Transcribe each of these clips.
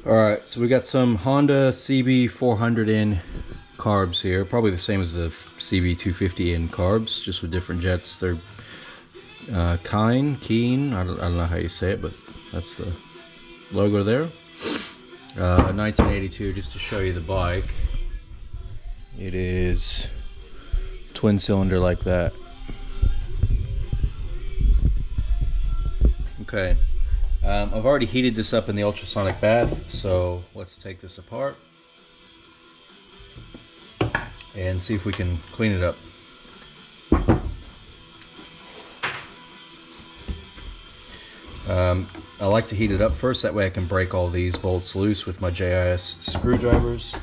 Alright, so we got some Honda CB400N carbs here. Probably the same as the CB250N carbs, just with different jets. They're Keihin, I don't know how you say it, but that's the logo there. 1982, just to show you the bike. It is twin cylinder like that. Okay. I've already heated this up in the ultrasonic bath, so let's take this apart and see if we can clean it up. I like to heat it up first, that way I can break all these bolts loose with my JIS screwdrivers.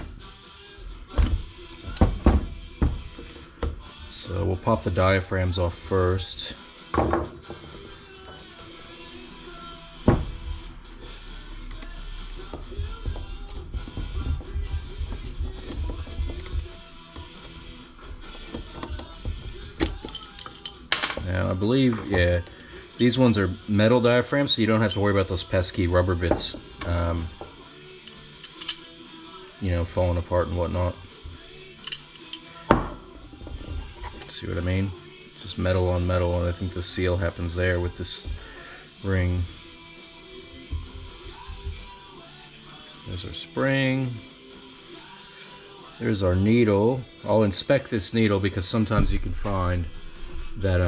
So we'll pop the diaphragms off first. Now I believe, yeah, these ones are metal diaphragms, so you don't have to worry about those pesky rubber bits, you know, falling apart and whatnot. See what I mean? Just metal on metal, and I think the seal happens there with this ring. There's our spring. There's our needle. I'll inspect this needle because sometimes you can find that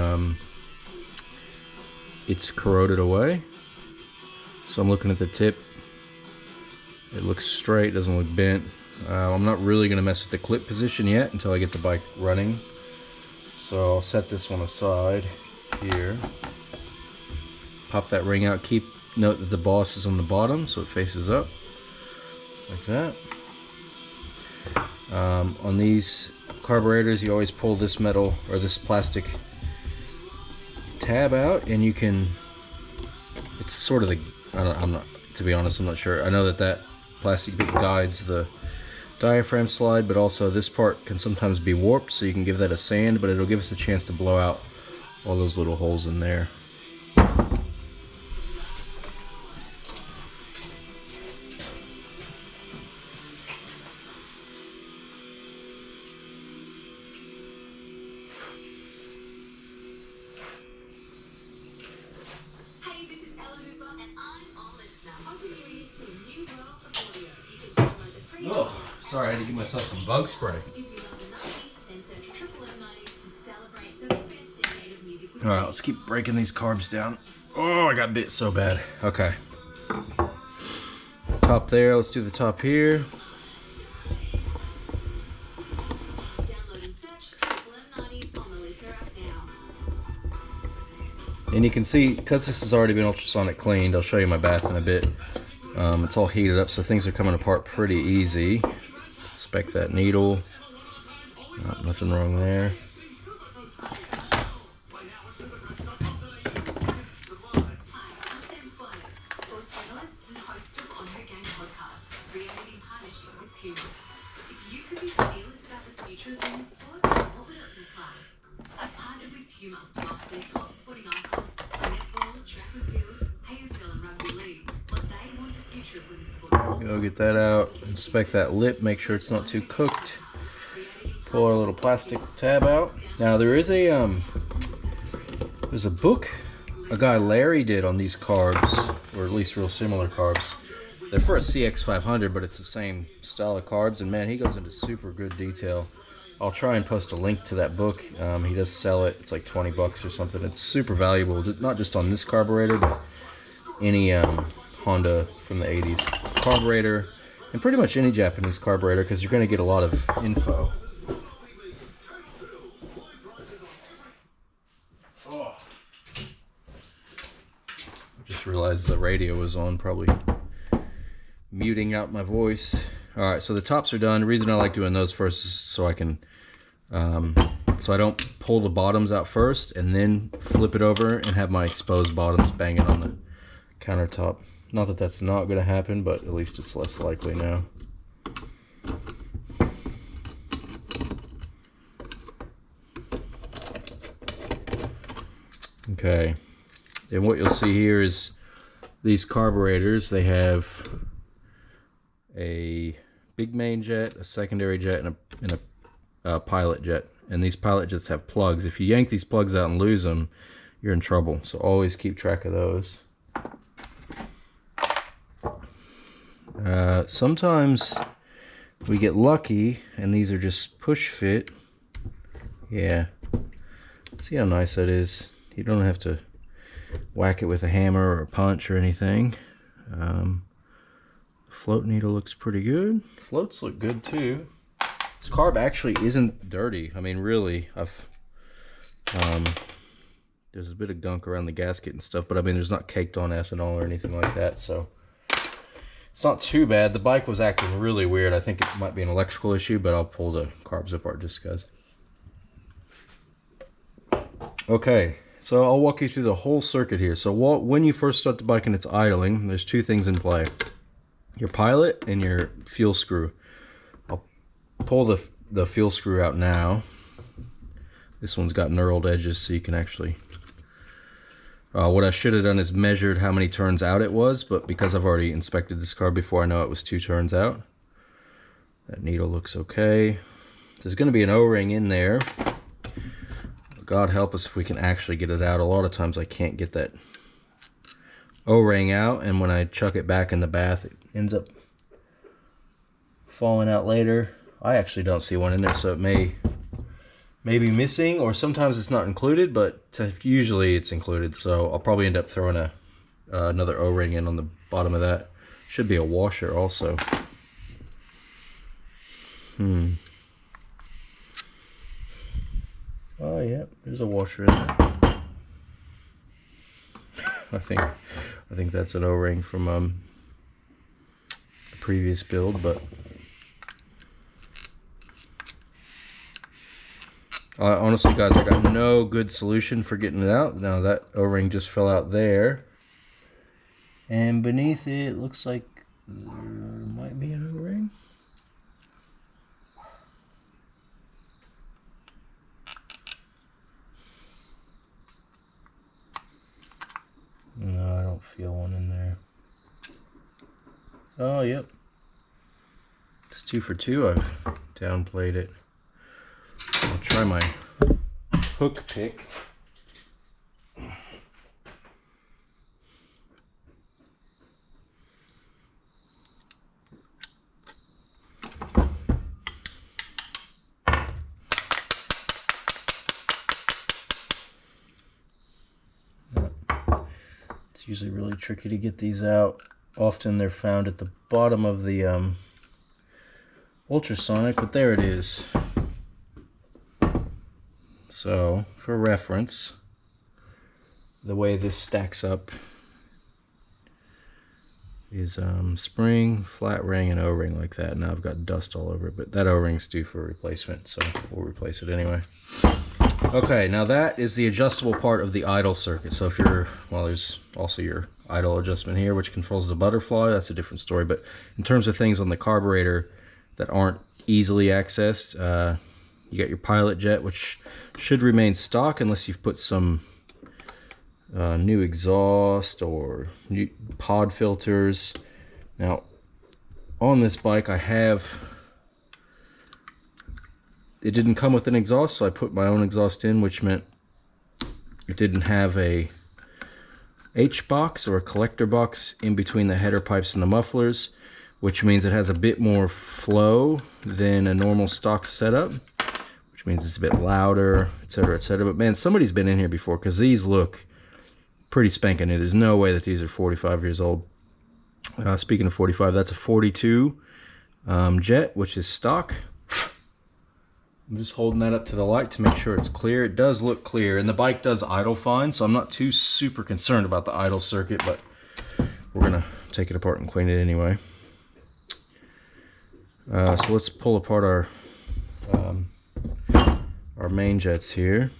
it's corroded away. So I'm looking at the tip. It looks straight, doesn't look bent. I'm not really going to mess with the clip position yet until I get the bike running. So I'll set this one aside here. Pop that ring out. Note that the boss is on the bottom, so it faces up like that. On these carburetors, you always pull this metal or this plastic tab out, and you can, it's sort of the, I'm not, to be honest, I'm not sure. I know that that plastic bit guides the diaphragm slide, but also this part can sometimes be warped, so you can give that a sand, but it'll give us a chance to blow out all those little holes in there. Oh, sorry, I had to give myself some bug spray. Alright, let's keep breaking these carbs down. Oh, I got bit so bad. Okay. Top there, let's do the top here. And you can see, because this has already been ultrasonic cleaned, I'll show you my bath in a bit. It's all heated up, so things are coming apart pretty easy. Let's inspect that needle. Nothing wrong there. Go get that out, inspect that lip, make sure it's not too cooked. Pull our little plastic tab out. Now there is a there's a book a guy Larry did on these carbs, or at least real similar carbs. They're for a CX500, but it's the same style of carbs, and man, he goes into super good detail. I'll try and post a link to that book. He does sell it. It's like 20 bucks or something. It's super valuable, not just on this carburetor, but any Honda from the 80s carburetor, and pretty much any Japanese carburetor, because you're going to get a lot of info. Oh. I just realized the radio was on, probably muting out my voice. Alright, so the tops are done. The reason I like doing those first is so I can, so I don't pull the bottoms out first and then flip it over and have my exposed bottoms banging on the countertop. Not that that's not going to happen, but at least it's less likely now. Okay, and what you'll see here is these carburetors, they have a big main jet, a secondary jet, and a pilot jet. And these pilot jets have plugs. If you yank these plugs out and lose them, you're in trouble. So always keep track of those. Sometimes we get lucky and these are just push fit. Yeah. See how nice that is? You don't have to whack it with a hammer or a punch or anything. Float needle looks pretty good. Floats look good too. This carb actually isn't dirty. I mean, really, there's a bit of gunk around the gasket and stuff, but I mean, there's not caked on ethanol or anything like that, so it's not too bad. The bike was acting really weird. I think it might be an electrical issue, but I'll pull the carbs apart just because. Okay, so I'll walk you through the whole circuit here. So when you first start the bike and it's idling, there's two things in play. Your pilot and your fuel screw. I'll pull the fuel screw out now. This one's got knurled edges, so you can actually... what I should have done is measured how many turns out it was, but because I've already inspected this car before, I know it was 2 turns out. That needle looks okay. There's going to be an O-ring in there. God help us if we can actually get it out. A lot of times I can't get that O-ring out, and when I chuck it back in the bath, it ends up falling out later. I actually don't see one in there, so it may be missing, or sometimes it's not included, but usually it's included, so I'll probably end up throwing another O-ring in on the bottom of that. Should be a washer also. Oh yeah, there's a washer in there. I think that's an O-ring from a previous build, but honestly, guys, I got no good solution for getting it out. Now that O-ring just fell out there, and beneath it looks like there might be an O-ring. No, I don't feel one in there. Oh, yep. It's 2 for 2. I've downplayed it. I'll try my hook pick. It's usually really tricky to get these out. Often they're found at the bottom of the ultrasonic, but there it is. So, for reference, the way this stacks up is spring, flat ring, and O-ring like that. Now I've got dust all over it, but that O-ring's due for replacement, so we'll replace it anyway. Okay, now that is the adjustable part of the idle circuit. So if you're, well, there's also your idle adjustment here, which controls the butterfly. That's a different story. But in terms of things on the carburetor that aren't easily accessed, you got your pilot jet, which should remain stock unless you've put some new exhaust or new pod filters. Now, on this bike, it didn't come with an exhaust, so I put my own exhaust in, which meant it didn't have a H box or a collector box in between the header pipes and the mufflers, which means it has a bit more flow than a normal stock setup, which means it's a bit louder, etc., etc. But man, somebody's been in here before, because these look pretty spanking new. There's no way that these are 45 years old. Speaking of 45, that's a 42 jet, which is stock. I'm just holding that up to the light to make sure it's clear. It does look clear, and the bike does idle fine, so I'm not too super concerned about the idle circuit, but we're gonna take it apart and clean it anyway. So let's pull apart our main jets here.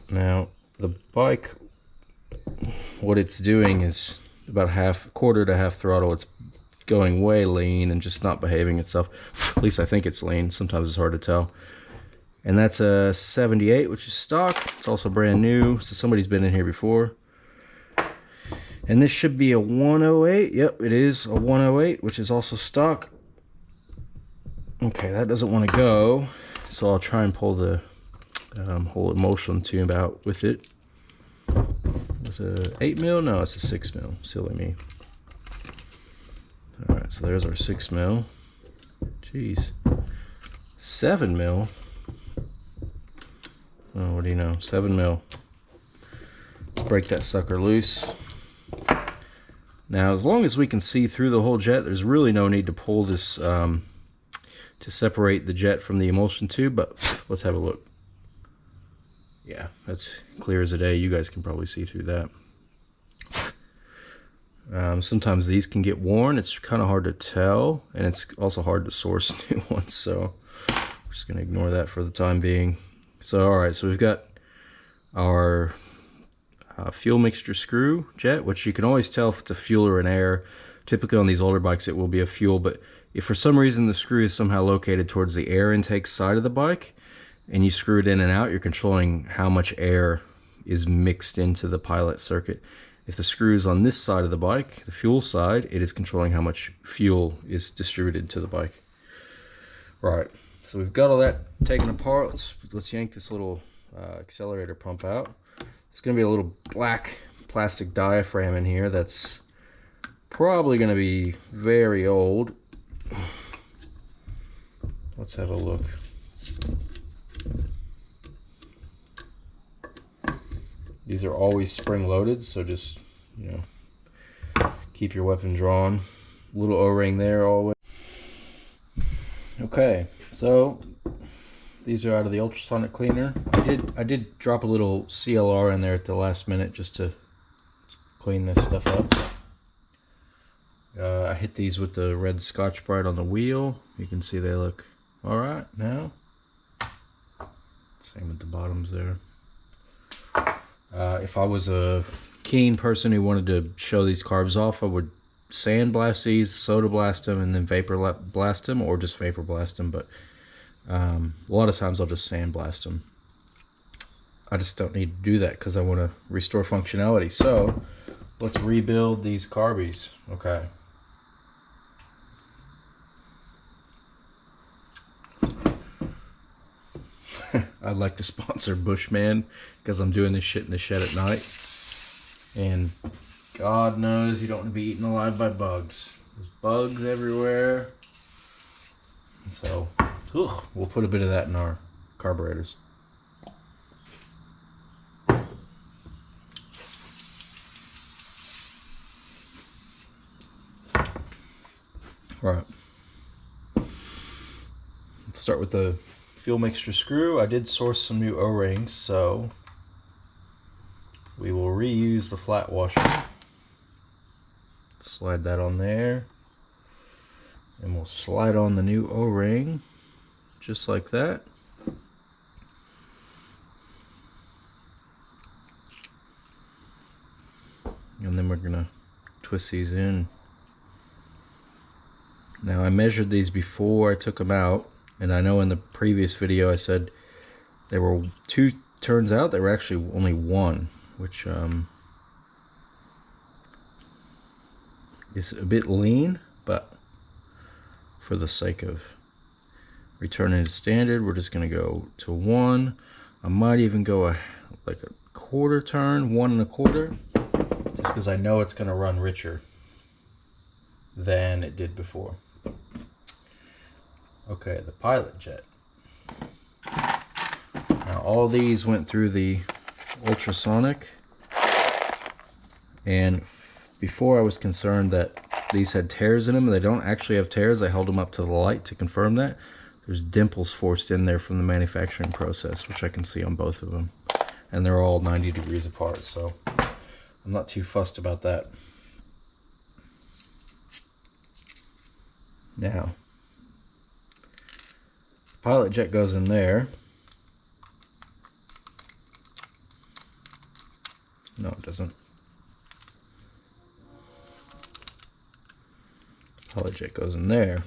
Now the bike, what it's doing is about quarter to half throttle. It's going way lean and just not behaving itself. At least I think it's lean. Sometimes it's hard to tell. And that's a 78, which is stock. It's also brand new, so somebody's been in here before. And this should be a 108. Yep, it is a 108, which is also stock. Okay, that doesn't want to go, so I'll try and pull the whole emulsion tube out with it. Is it 8 mil? No, it's a 6 mil. Silly me. All right, so there's our 6 mil. Jeez, 7 mil. Oh, what do you know? 7 mil. Let's break that sucker loose. Now, as long as we can see through the whole jet, there's really no need to pull this to separate the jet from the emulsion tube, but let's have a look. Yeah, that's clear as a day. You guys can probably see through that. Sometimes these can get worn. It's kind of hard to tell, and it's also hard to source new ones, so we're just going to ignore that for the time being. So, alright, so we've got our fuel mixture screw jet, which you can always tell if it's a fuel or an air. Typically on these older bikes it will be a fuel, but if for some reason the screw is somehow located towards the air intake side of the bike and you screw it in and out, you're controlling how much air is mixed into the pilot circuit. If the screw is on this side of the bike, the fuel side, it is controlling how much fuel is distributed to the bike. Right, so we've got all that taken apart. Let's yank this little accelerator pump out. There's going to be a little black plastic diaphragm in here that's probably going to be very old. Let's have a look. These are always spring loaded, so just, you know, keep your weapon drawn. Little O-ring there always. Okay, so these are out of the ultrasonic cleaner. I did drop a little CLR in there at the last minute just to clean this stuff up. I hit these with the red Scotch-Brite on the wheel. You can see they look alright now. Same with the bottoms there. If I was a keen person who wanted to show these carbs off, I would sandblast these, soda blast them, and then vapor blast them, or just vapor blast them, but a lot of times I'll just sandblast them. I just don't need to do that because I want to restore functionality. So let's rebuild these carbies. Okay. I'd like to sponsor Bushman because I'm doing this shit in the shed at night. And God knows you don't want to be eaten alive by bugs. There's bugs everywhere. So, we'll put a bit of that in our carburetors. Alright. Let's start with the fuel mixture screw. I did source some new O-rings, so we will reuse the flat washer. Slide that on there. And we'll slide on the new O-ring, just like that. And then we're gonna twist these in. Now I measured these before I took them out, and I know in the previous video I said there were 2. Turns out there were actually only 1, which is a bit lean, but for the sake of returning to standard, we're just going to go to 1. I might even go like a quarter turn, 1 1/4, just because I know it's going to run richer than it did before. Okay, the pilot jet. Now all these went through the ultrasonic, and before I was concerned that these had tears in them. They don't actually have tears. I held them up to the light to confirm that. There's dimples forced in there from the manufacturing process, which I can see on both of them. And they're all 90 degrees apart, so I'm not too fussed about that. Now, the pilot jet goes in there. No, it doesn't. Pilot jet goes in there.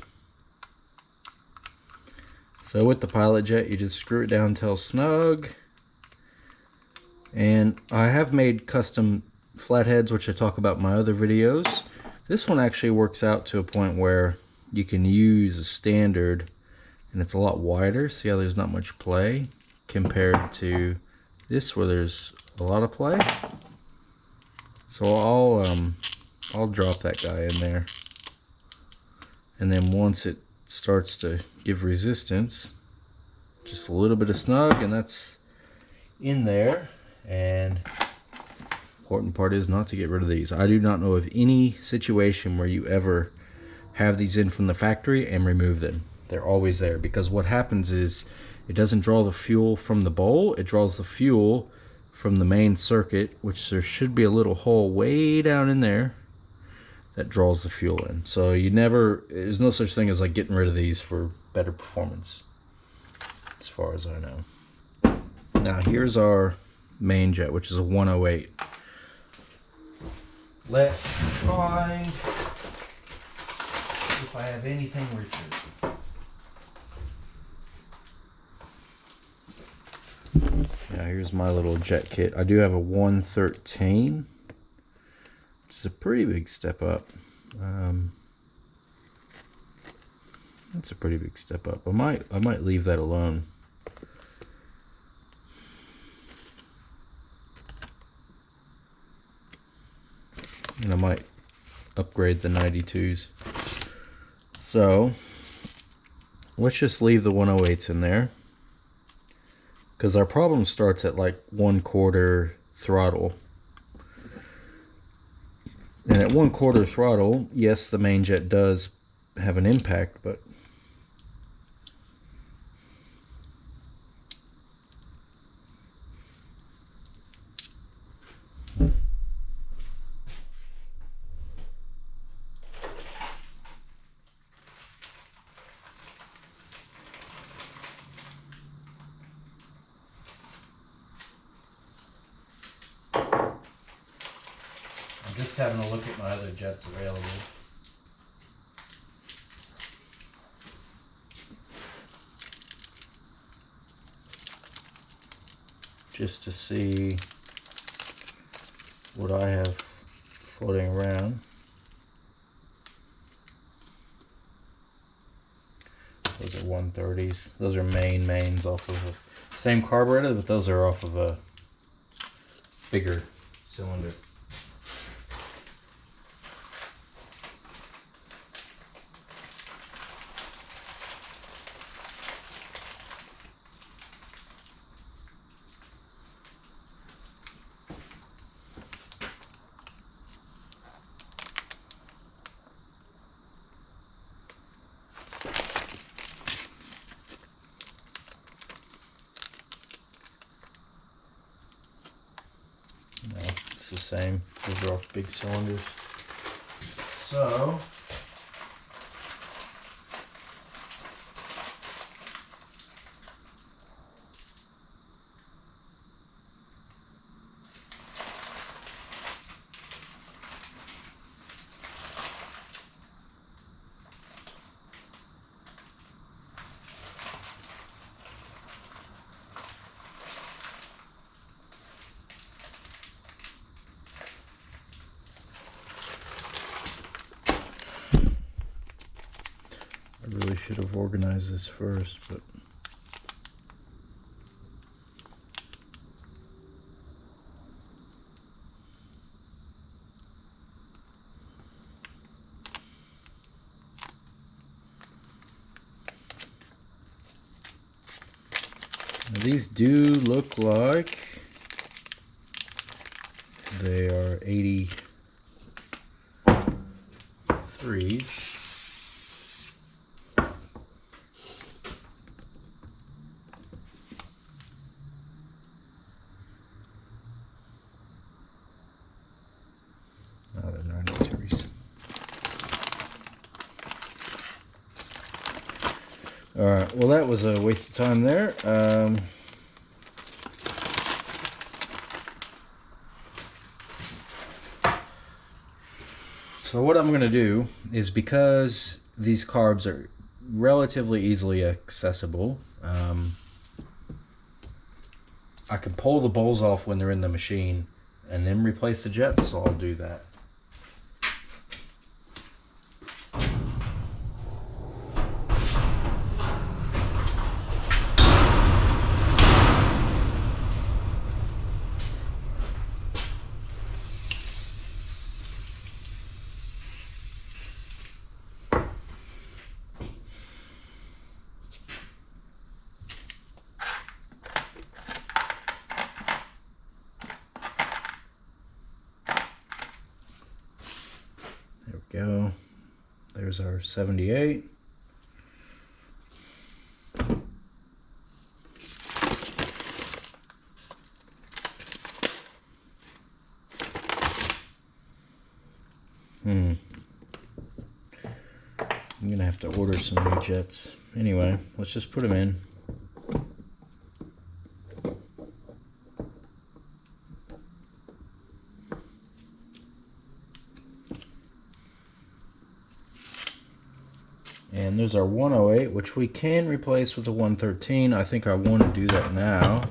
So with the pilot jet, you just screw it down till snug. And I have made custom flatheads, which I talk about in my other videos. This one actually works out to a point where you can use a standard and it's a lot wider. See how there's not much play compared to this where there's a lot of play. So I'll drop that guy in there, and then once it starts to give resistance, just a little bit of snug, and that's in there. And important part is not to get rid of these. I do not know of any situation where you ever have these in from the factory and remove them. They're always there, because what happens is it doesn't draw the fuel from the bowl, it draws the fuel from the main circuit, which there should be a little hole way down in there that draws the fuel in. So there's no such thing as like getting rid of these for better performance, as far as I know. Now here's our main jet, which is a 108. Let's find if I have anything richer. Yeah, here's my little jet kit. I do have a 113, which is a pretty big step up. That's a pretty big step up. I might leave that alone. And I might upgrade the 92s. So let's just leave the 108s in there, because our problem starts at like 1/4 throttle. And at 1/4 throttle, yes, the main jet does have an impact, but I'm just having a look at my other jets available. Just to see what I have floating around. Those are 130s. Those are mains off of the same carburetor, but those are off of a bigger cylinder. No, it's the same. Those are off big cylinders. So I really should have organized this first, but now these do look like they are 83s. No, they're 93s. Alright, well that was a waste of time there. So what I'm going to do is, because these carbs are relatively easily accessible, I can pull the bowls off when they're in the machine and then replace the jets, so I'll do that. There we go. There's our 78. I'm gonna have to order some new jets. Anyway, let's just put them in. And there's our 108, which we can replace with a 113. I think I want to do that now.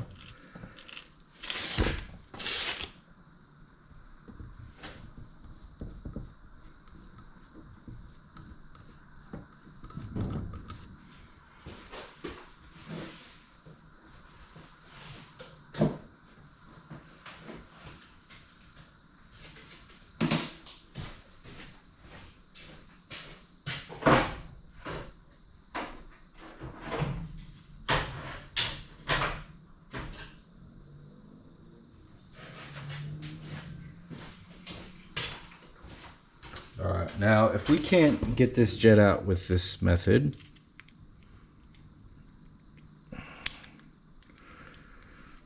Alright, now if we can't get this jet out with this method,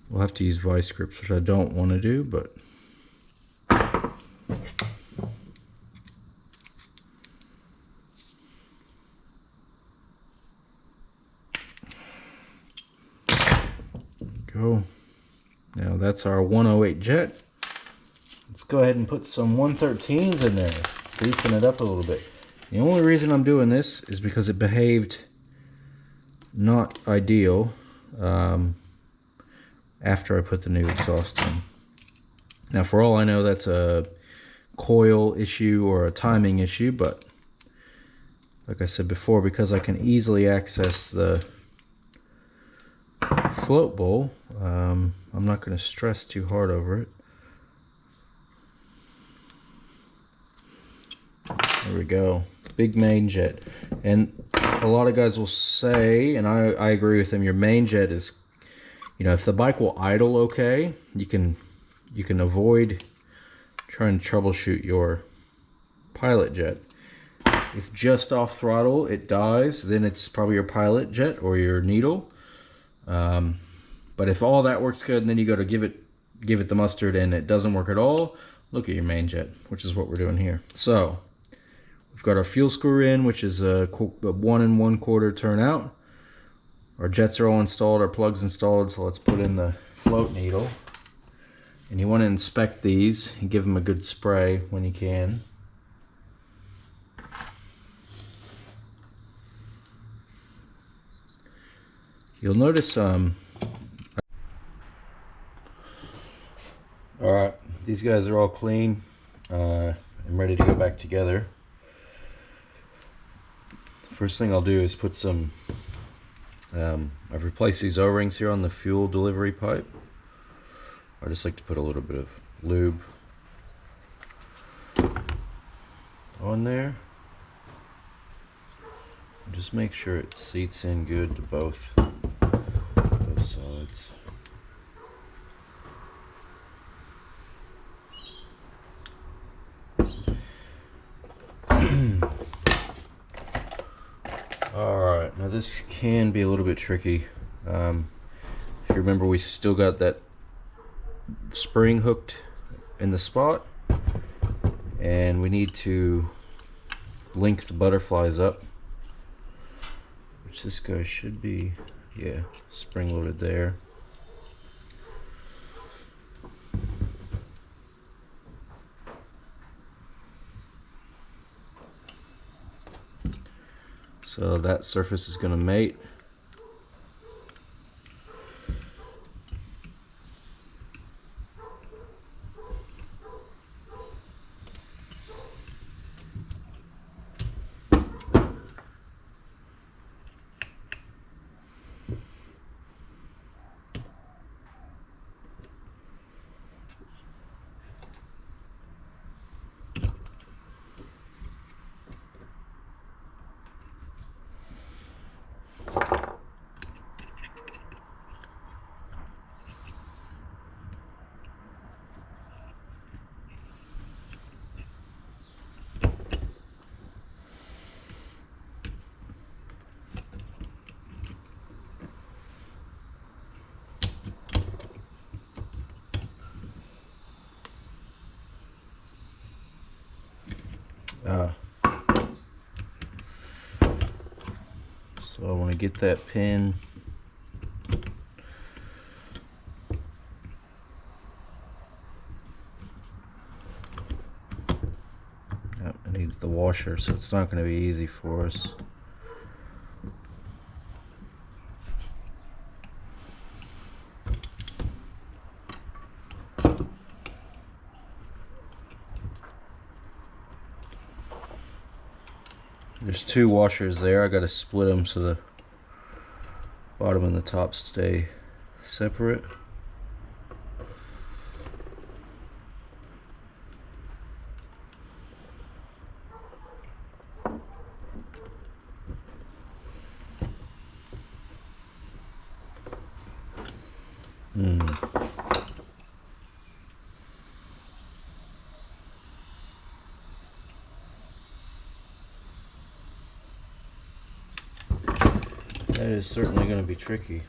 we'll have to use vice grips, which I don't want to do, but go. Now that's our 108 jet. Let's go ahead and put some 113s in there, beefing it up a little bit. The only reason I'm doing this is because it behaved not ideal after I put the new exhaust in. Now for all I know, that's a coil issue or a timing issue, but like I said before, because I can easily access the float bowl, I'm not going to stress too hard over it. There we go, big main jet. And a lot of guys will say, and I agree with them, your main jet is, you know, if the bike will idle okay, you can avoid trying to troubleshoot your pilot jet. If just off throttle it dies, then it's probably your pilot jet or your needle. But if all that works good and then you go to give it the mustard and it doesn't work at all, look at your main jet, which is what we're doing here. So we've got our fuel screw in, which is a 1 1/4 turnout. Our jets are all installed, our plugs installed, so let's put in the float needle. And you want to inspect these and give them a good spray when you can. You'll notice, alright, these guys are all clean and ready to go back together. First thing I'll do is put some, I've replaced these O-rings here on the fuel delivery pipe. I just like to put a little bit of lube on there. And just make sure it seats in good to both sides. Alright, now this can be a little bit tricky. If you remember, we still got that spring hooked in the spot, and we need to link the butterflies up, which this guy should be, yeah, spring loaded there. So that surface is going to mate. So I want to get that pin. Yep, it needs the washer, so it's not going to be easy for us. There's two washers there. I got to split them so the bottom and the top stay separate. That is certainly going to be tricky.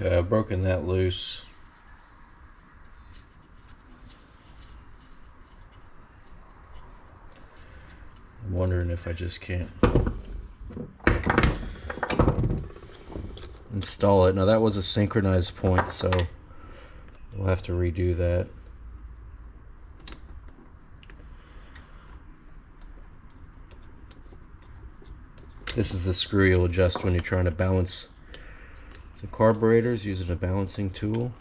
Okay, I've broken that loose. I'm wondering if I just can't install it. Now that was a synchronized point, so we'll have to redo that. This is the screw you'll adjust when you're trying to balance the carburetors using a balancing tool.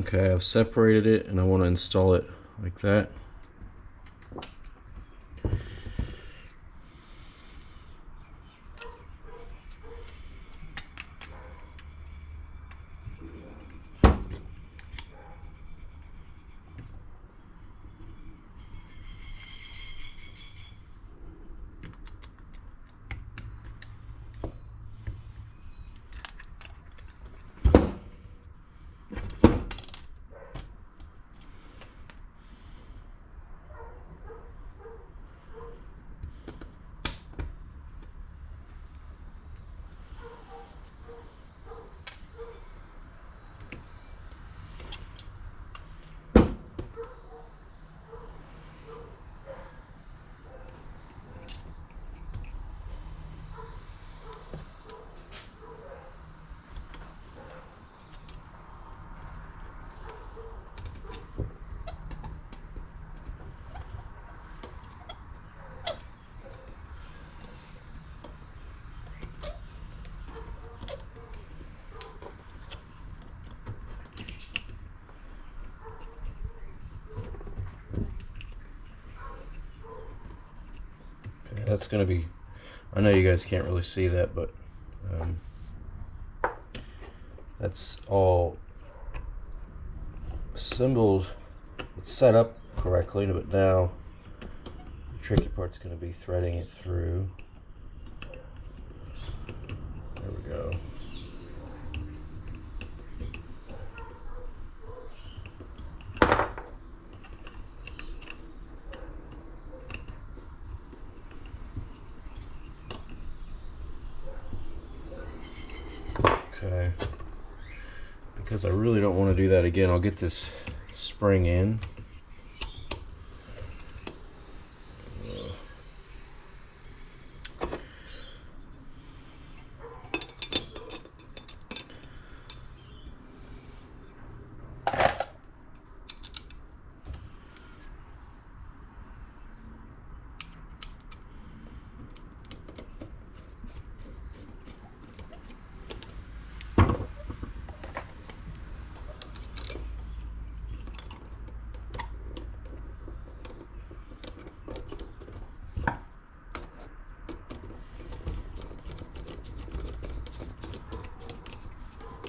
Okay, I've separated it and I want to install it like that. that's going to be, I know you guys can't really see that, but that's all assembled. It's set up correctly, but now the tricky part's going to be threading it through. There we go. Okay, because I really don't want to do that again, I'll get this spring in.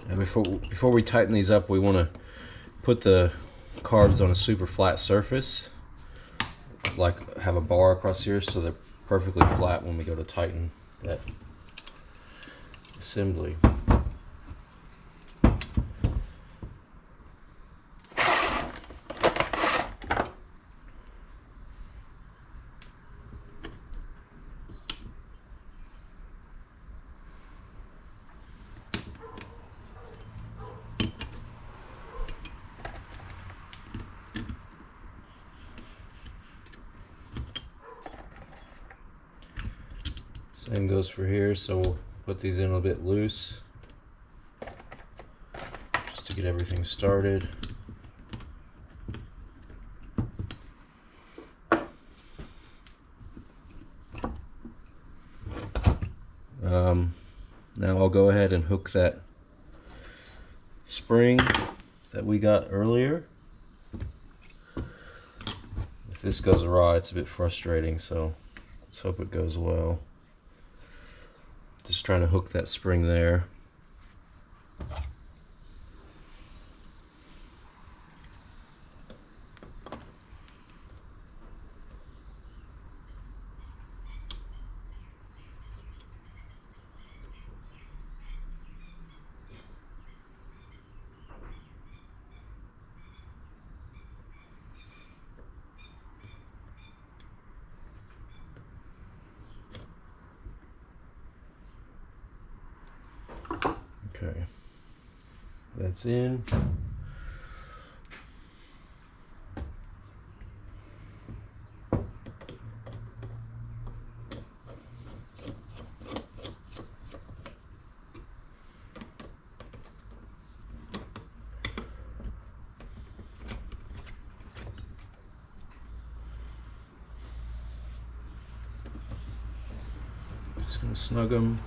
And before we tighten these up, we want to put the carbs on a super flat surface, like have a bar across here so they're perfectly flat when we go to tighten that assembly. Same goes for here, so we'll put these in a bit loose just to get everything started. Now I'll go ahead and hook that spring that we got earlier. If this goes awry, it's a bit frustrating, so let's hope it goes well. Just trying to hook that spring there. Okay, that's in. Just gonna snug them.